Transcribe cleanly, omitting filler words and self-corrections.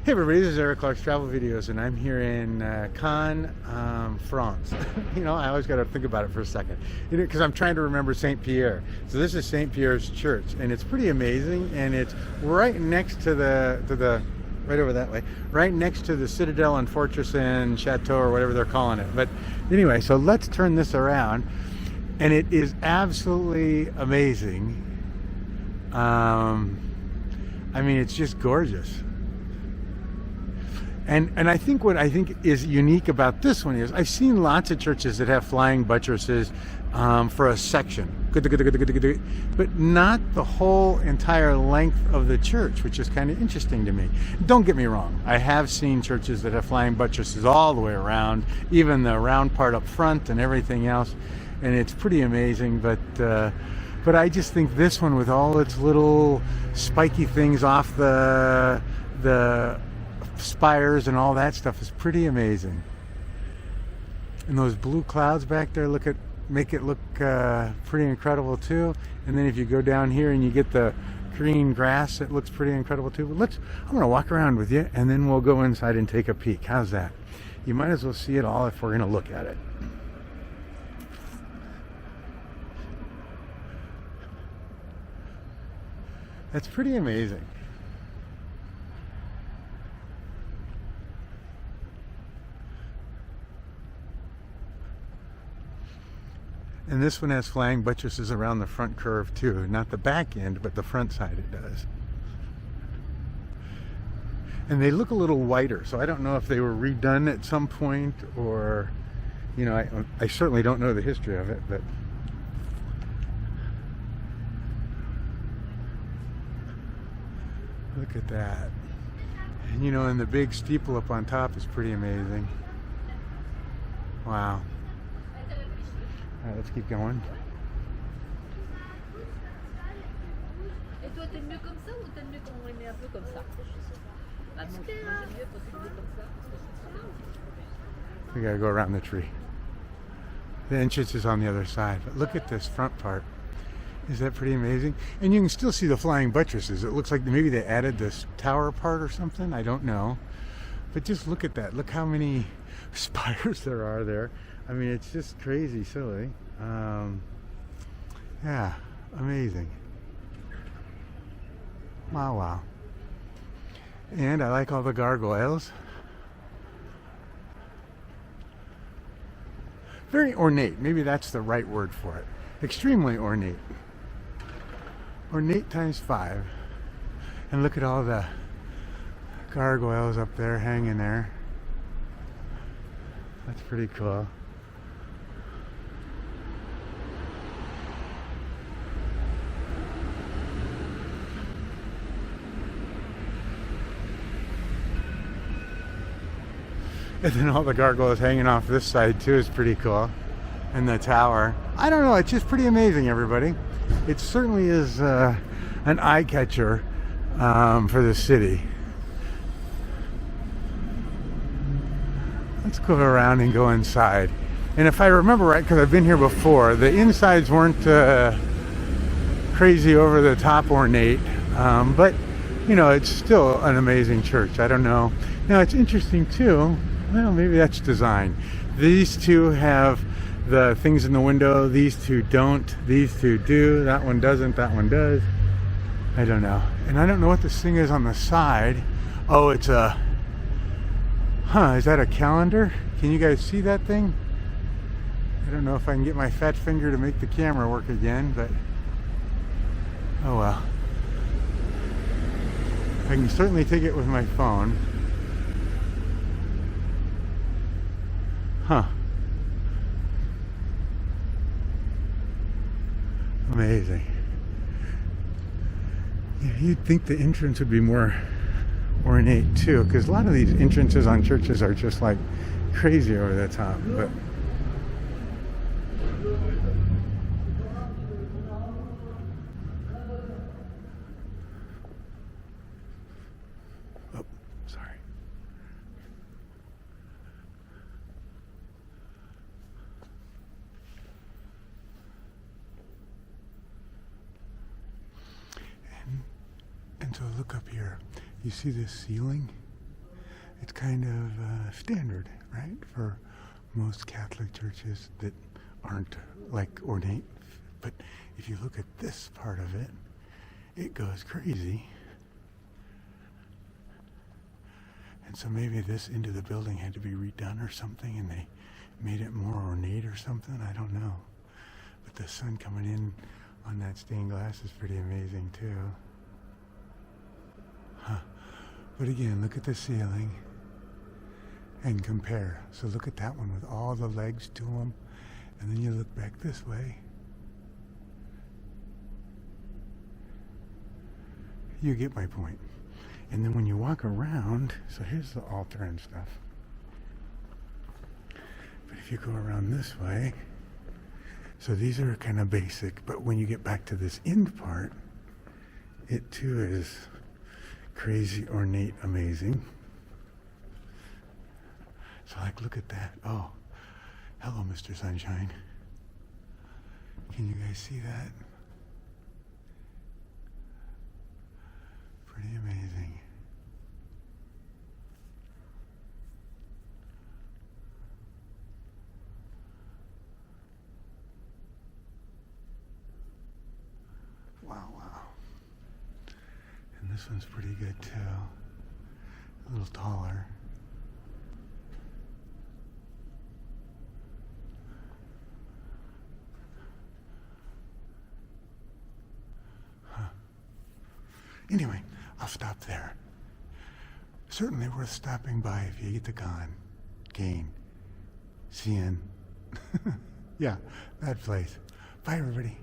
Hey everybody, this is Eric Clark's Travel Videos, and I'm here in Caen, France. I always got to think about it for a second, because I'm trying to remember Saint-Pierre. So this is Saint-Pierre's church, and it's pretty amazing, and it's right next to the right over that way, right next to the citadel and fortress and chateau, or whatever they're calling it. But anyway, so let's turn this around, and it is absolutely amazing. I mean, it's just gorgeous. And I think what I think is unique about this one is I've seen lots of churches that have flying buttresses for a section, but not the whole entire length of the church, which is kind of interesting to me. Don't get me wrong, I have seen churches that have flying buttresses all the way around, even the round part up front and everything else, and it's pretty amazing. But I just think this one, with all its little spiky things off the spires and all that stuff, is pretty amazing. And those blue clouds back there make it look pretty incredible too. And then if you go down here and you get the green grass, it looks pretty incredible too. But I'm going to walk around with you, and then we'll go inside and take a peek. How's that? You might as well see it all if we're going to look at it. That's pretty amazing. And this one has flying buttresses around the front curve too. Not the back end, but the front side it does. And they look a little whiter, so I don't know if they were redone at some point, or, I certainly don't know the history of it, but look at that. And and the big steeple up on top is pretty amazing. Wow. All right, let's keep going. We gotta go around the tree. The entrance is on the other side, but look at this front part. Is that pretty amazing? And you can still see the flying buttresses. It looks like maybe they added this tower part or something. I don't know. But just look at that. Look how many spires there are there. I mean, it's just crazy silly. Yeah, amazing. Wow. And I like all the gargoyles. Very ornate. Maybe that's the right word for it. Extremely ornate. Ornate times 5. And look at all the gargoyles up there hanging there. That's pretty cool. And then all the gargoyles hanging off this side too is pretty cool. And the tower. I don't know, it's just pretty amazing, everybody. It certainly is an eye catcher for the city. Let's go around and go inside. And if I remember right, because I've been here before, the insides weren't crazy over the top ornate, but it's still an amazing church. I don't know. Now it's interesting too. Well, maybe that's design. These two have the things in the window. These two don't. These two do. That one doesn't. That one does. I don't know. And I don't know what this thing is on the side. Oh, it's a... is that a calendar? Can you guys see that thing? I don't know if I can get my fat finger to make the camera work again, but... oh well. I can certainly take it with my phone. Amazing. Yeah, you'd think the entrance would be more ornate too, because a lot of these entrances on churches are just like crazy over the top. But oh, sorry. And so look up here. You see this ceiling? it's kind of standard, right, for most Catholic churches that aren't like ornate. But if you look at this part of it, it goes crazy. And so maybe this end of the building had to be redone or something, and they made it more ornate or something. I don't know. But the sun coming in on that stained glass is pretty amazing too. Huh. But again, look at the ceiling and compare. So look at that one with all the legs to them, and then you look back this way. You get my point. And then when you walk around, so here's the altar and stuff. But if you go around this way, so these are kind of basic, but when you get back to this end part, it too is crazy, ornate, amazing. So like, look at that. Oh, hello, Mr. Sunshine. Can you guys see that? Pretty amazing. Wow, wow. And this one's pretty good too. A little taller. Huh. Anyway, I'll stop there. Certainly worth stopping by if you get the cane. Seeing. Yeah, that place. Bye, everybody.